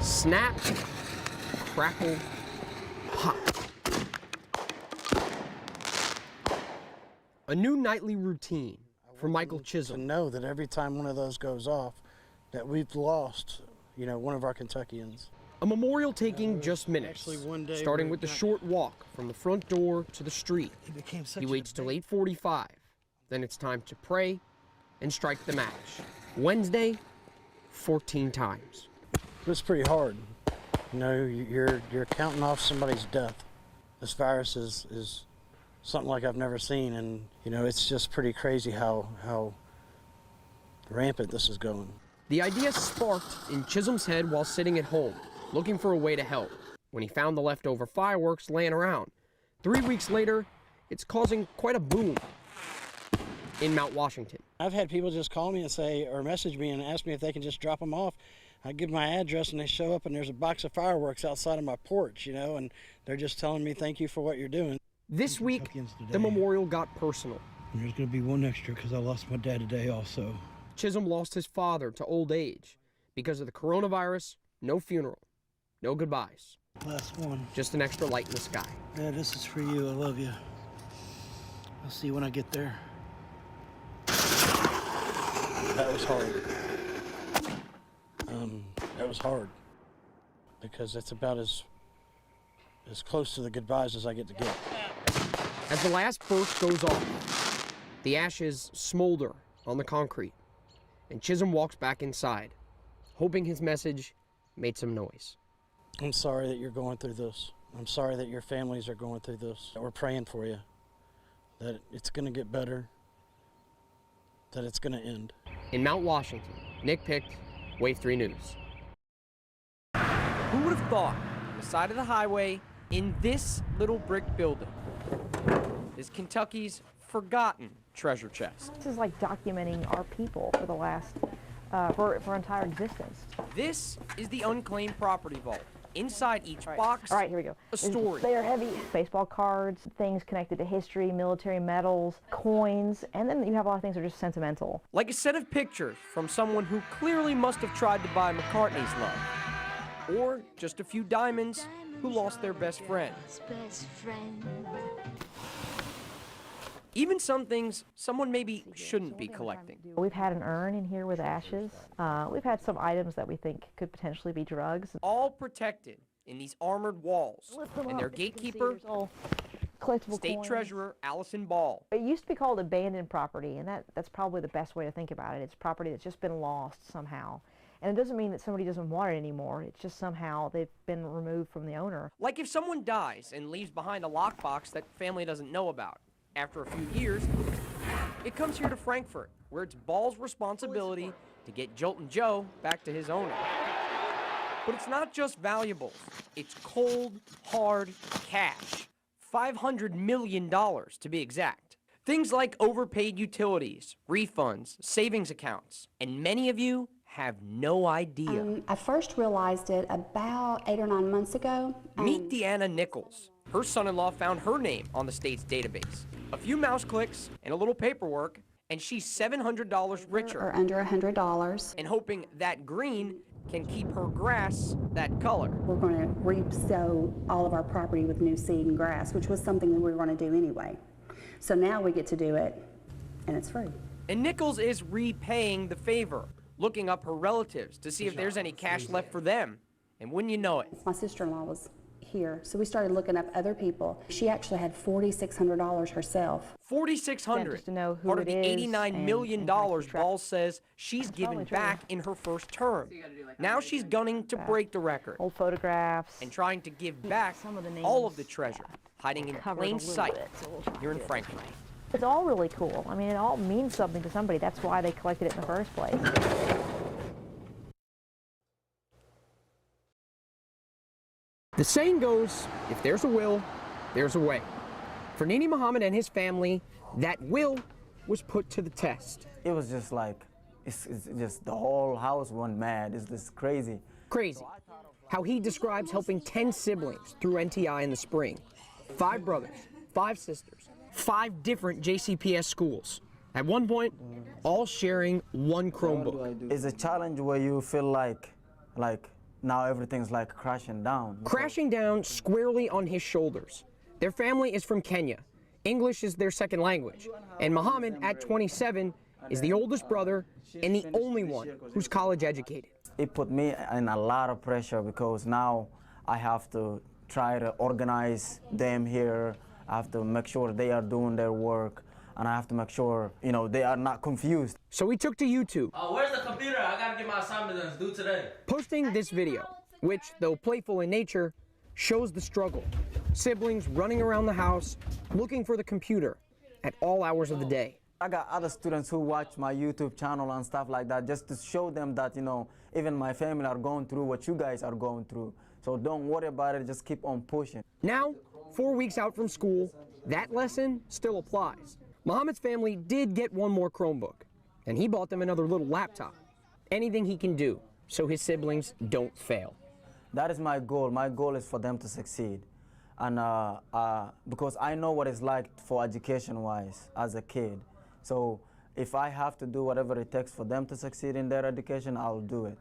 Snap, crackle, pop. A new nightly routine for Michael Chisholm. To know that every time one of those goes off, that we've lost, one of our Kentuckians. A memorial taking just minutes, starting with the short walk from the front door to the street. He waits till 8:45. Then it's time to pray and strike the match. Wednesday, 14 times. It's pretty hard. You're counting off somebody's death. This virus is something like I've never seen, and it's just pretty crazy how rampant this is going. The idea sparked in Chisholm's head while sitting at home, looking for a way to help, when he found the leftover fireworks laying around. 3 weeks later, it's causing quite a boom in Mount Washington. I've had people just call me and say, or message me and ask me if they can just drop them off. I give my address and they show up and there's a box of fireworks outside of my porch, and they're just telling me thank you for what you're doing. This week, the memorial got personal. And there's going to be one extra because I lost my dad today also. Chisholm lost his father to old age. Because of the coronavirus, no funeral, no goodbyes. Last one. Just an extra light in the sky. Dad, this is for you. I love you. I'll see you when I get there. That was hard. That was hard because it's about as close to the goodbyes as I get to get. As the last burst goes off, the ashes smolder on the concrete, and Chisholm walks back inside, hoping his message made some noise. I'm sorry that you're going through this. I'm sorry that your families are going through this. We're praying for you, that it's going to get better, that it's going to end. In Mount Washington, Nick Picht, Wave 3 News. Who would have thought, on the side of the highway, in this little brick building, is Kentucky's forgotten treasure chest? This is like documenting our people for the last, for our entire existence. This is the unclaimed property vault. Inside each box, all right, here we go. A story. They are heavy. Baseball cards, things connected to history, military medals, coins, and then you have a lot of things that are just sentimental. Like a set of pictures from someone who clearly must have tried to buy McCartney's love. Or just a few diamonds who lost their best friend. Even some things someone maybe shouldn't be collecting. We've had an urn in here with ashes. We've had some items that we think could potentially be drugs. All protected in these armored walls. And their gatekeeper, State coins. Treasurer Allison Ball. It used to be called abandoned property, and that's probably the best way to think about it. It's property that's just been lost somehow. And it doesn't mean that somebody doesn't want it anymore. It's just somehow they've been removed from the owner. Like if someone dies and leaves behind a lockbox that family doesn't know about. After a few years, it comes here to Frankfurt, where it's Ball's responsibility to get Joltin' Joe back to his owner. But it's not just valuables. It's cold, hard cash. $500 million to be exact. Things like overpaid utilities, refunds, savings accounts, and many of you have no idea. I first realized it about 8 or 9 months ago. Meet Deanna Nichols. Her son-in-law found her name on the state's database. A few mouse clicks and a little paperwork, and she's $700 richer. Or under $100. And hoping that green can keep her grass that color. We're going to re-sow all of our property with new seed and grass, which was something that we were going to do anyway. So now we get to do it, and it's free. And Nichols is repaying the favor, looking up her relatives to see if there's any cash left for them. And wouldn't you know it? My sister-in-law was here, so we started looking up other people. She actually had $4,600 herself. $4,600, to know who part of the it is $89 million Ball says she's given back in her first term. Now she's gunning to break the record. Old photographs. And trying to give back all of the treasure, hiding in plain sight here in Frankfurt. It's all really cool. I mean, it all means something to somebody. That's why they collected it in the first place. The saying goes, if there's a will, there's a way. For Nini Muhammad and his family, that will was put to the test. It was just like, it's just the whole house went mad. It's just crazy. Crazy. How he describes helping 10 siblings through NTI in the spring. 5 brothers, 5 sisters, 5 different JCPS schools. At one point, all sharing one Chromebook. It's a challenge where you feel like now everything's like crashing down. Crashing down squarely on his shoulders. Their family is from Kenya. English is their second language. And Muhammad, at 27, is the oldest brother and the only one who's college educated. It put me in a lot of pressure because now I have to try to organize them here. I have to make sure they are doing their work, and I have to make sure, you know, they are not confused. So we took to YouTube. Where's the computer? I gotta get my assignment done. It's due today. Posting this video, which, though playful in nature, shows the struggle. Siblings running around the house, looking for the computer at all hours of the day. I got other students who watch my YouTube channel and stuff like that, just to show them that, you know, even my family are going through what you guys are going through. So don't worry about it, just keep on pushing. Now, 4 weeks out from school, that lesson still applies. Muhammad's family did get one more Chromebook, and he bought them another little laptop. Anything he can do so his siblings don't fail. That is my goal. My goal is for them to succeed. And because I know what it's like for education-wise as a kid. So if I have to do whatever it takes for them to succeed in their education, I'll do it.